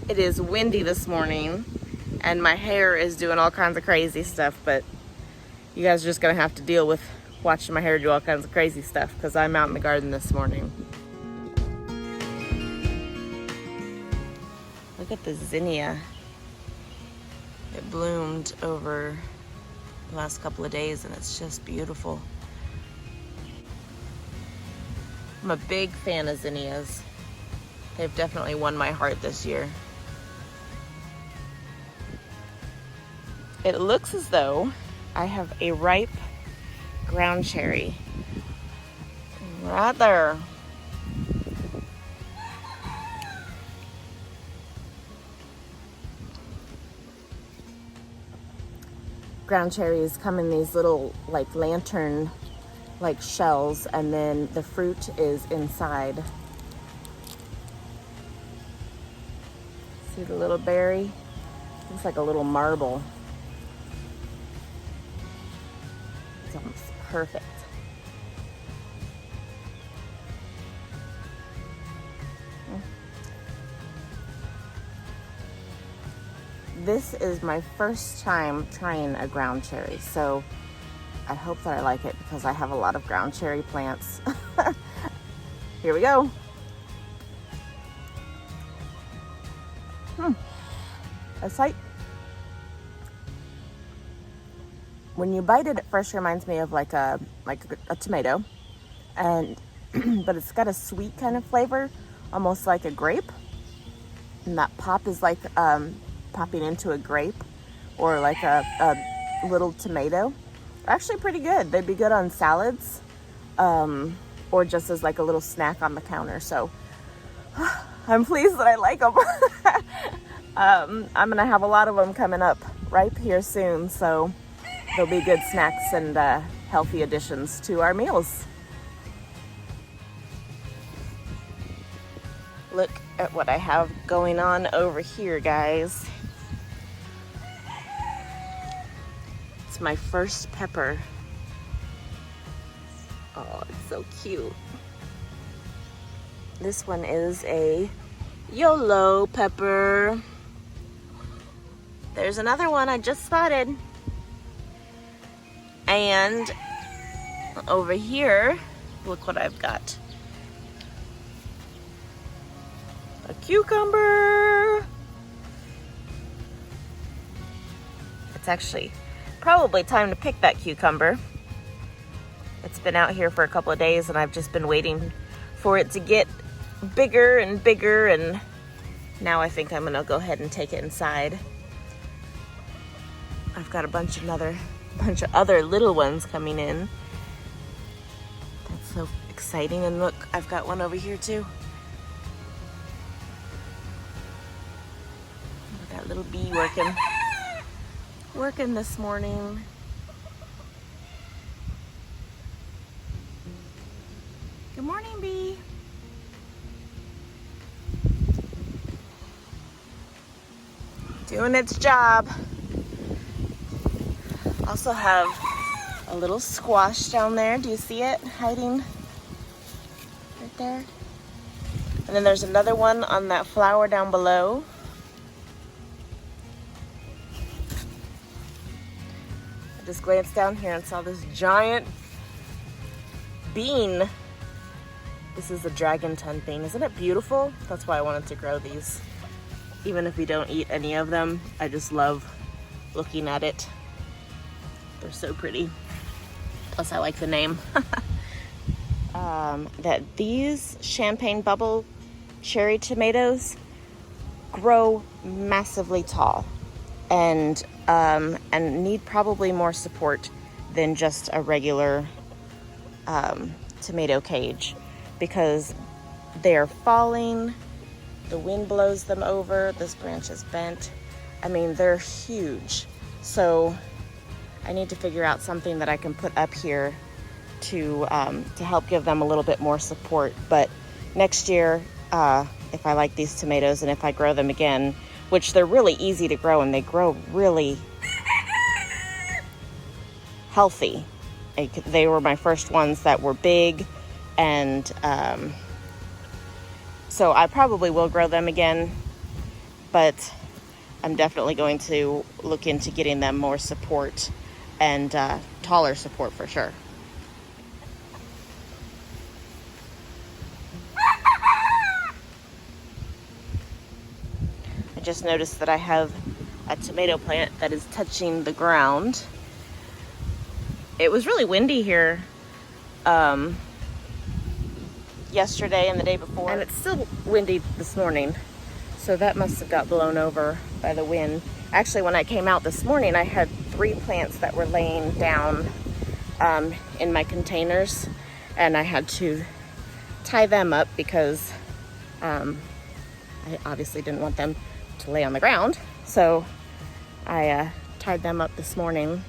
It is windy this morning and my hair is doing all kinds of crazy stuff, but you guys are just gonna have to deal with watching my hair do all kinds of crazy stuff because I'm out in the garden this morning. Look at the zinnia. It bloomed over the last couple of days and it's just beautiful. I'm a big fan of zinnias. They've definitely won my heart this year. It looks as though I have a ripe ground cherry right there. Ground cherries come in these little like lantern like shells, and then the fruit is inside. See the little berry? Looks like a little marble. It's almost perfect. This is my first time trying a ground cherry, so I hope that I like it because I have a lot of ground cherry plants. Here we go. It's like, when you bite it, it first reminds me of like a tomato, and but it's got a sweet kind of flavor, almost like a grape. And that pop is like popping into a grape or like a little tomato. Actually pretty good. They'd be good on salads, or just as like a little snack on the counter. So I'm pleased that I like them. I'm gonna have a lot of them coming up ripe here soon, so they'll be good snacks and healthy additions to our meals. Look at what I have going on over here, guys. It's my first pepper. Oh, it's so cute. This one is a YOLO pepper. There's another one I just spotted. And over here, look what I've got. A cucumber. It's actually probably time to pick that cucumber. It's been out here for a couple of days and I've just been waiting for it to get bigger and bigger, and now I think I'm gonna go ahead and take it inside. I've got a bunch of other little ones coming in. That's so exciting. And look, I've got one over here too. That little bee working this morning. Good morning, bee. Doing its job. Also have a little squash down there. Do you see it hiding right there? And then there's another one on that flower down below. I just glanced down here and saw this giant bean. This is a dragon tongue bean. Isn't it beautiful? That's why I wanted to grow these. Even if we don't eat any of them, I just love looking at it. They're so pretty. Plus I like the name. That these champagne bubble cherry tomatoes grow massively tall and need probably more support than just a regular tomato cage, because they're falling. The wind blows them over. This branch is bent. I mean, they're huge. So I need to figure out something that I can put up here to help give them a little bit more support. But next year, if I like these tomatoes and if I grow them again, which they're really easy to grow and they grow really healthy. They were my first ones that were big, and so I probably will grow them again but I'm definitely going to look into getting them more support and taller support for sure. I just noticed that I have a tomato plant that is touching the ground. It was really windy here yesterday and the day before, and it's still windy this morning, so that must have got blown over by the wind. Actually, when I came out this morning, I had 3 plants that were laying down in my containers, and I had to tie them up because I obviously didn't want them to lay on the ground, so I tied them up this morning.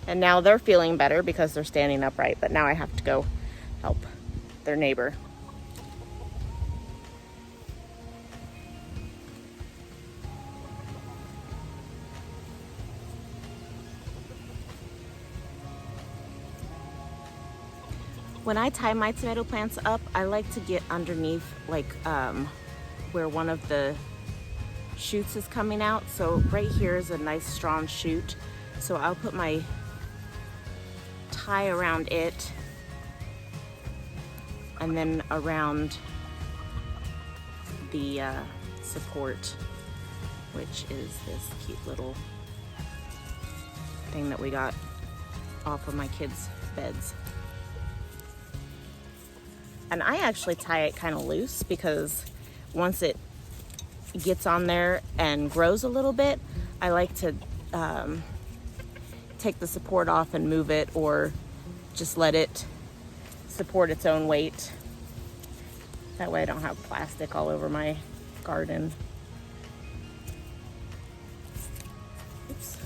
And now they're feeling better because they're standing upright, but now I have to go help their neighbor. When I tie my tomato plants up, I like to get underneath, like where one of the shoots is coming out. So right here is a nice strong shoot. So I'll put my tie around it and then around the support, which is this cute little thing that we got off of my kids' beds. And I actually tie it kind of loose because once it gets on there and grows a little bit, I like to take the support off and move it, or just let it support its own weight. That way I don't have plastic all over my garden. Oops.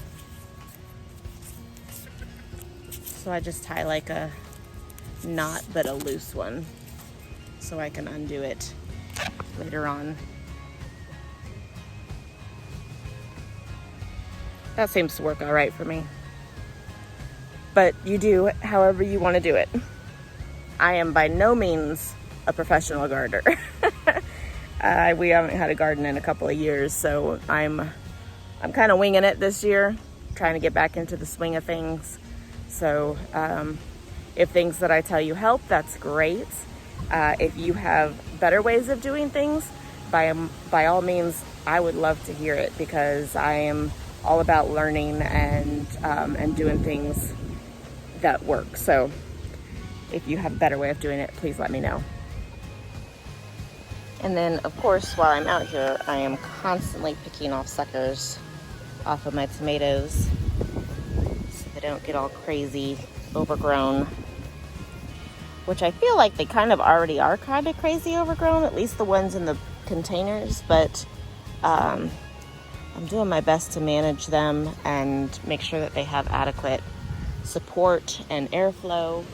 So I just tie like a knot, but a loose one, so I can undo it later on. That seems to work all right for me. But you do however you want to do it. I am by no means a professional gardener. We haven't had a garden in a couple of years, so I'm kind of winging it this year, trying to get back into the swing of things. So if things that I tell you help, that's great. If you have better ways of doing things, by all means, I would love to hear it, because I am all about learning and doing things that work. So if you have a better way of doing it, please let me know. And then, of course, while I'm out here, I am constantly picking off suckers off of my tomatoes so they don't get all crazy, overgrown, which I feel like they kind of already are kind of crazy overgrown, at least the ones in the containers, but I'm doing my best to manage them and make sure that they have adequate support and airflow.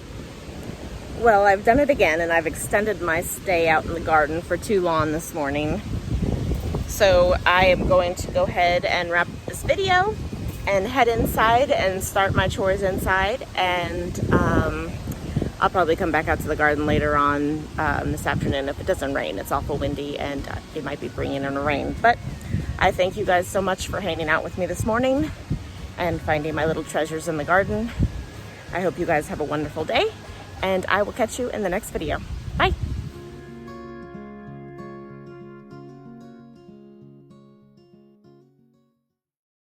Well, I've done it again, and I've extended my stay out in the garden for too long this morning. So I am going to go ahead and wrap up this video and head inside and start my chores inside. And I'll probably come back out to the garden later on this afternoon if it doesn't rain. It's awful windy, and it might be bringing in a rain. But I thank you guys so much for hanging out with me this morning and finding my little treasures in the garden. I hope you guys have a wonderful day, and I will catch you in the next video. Bye.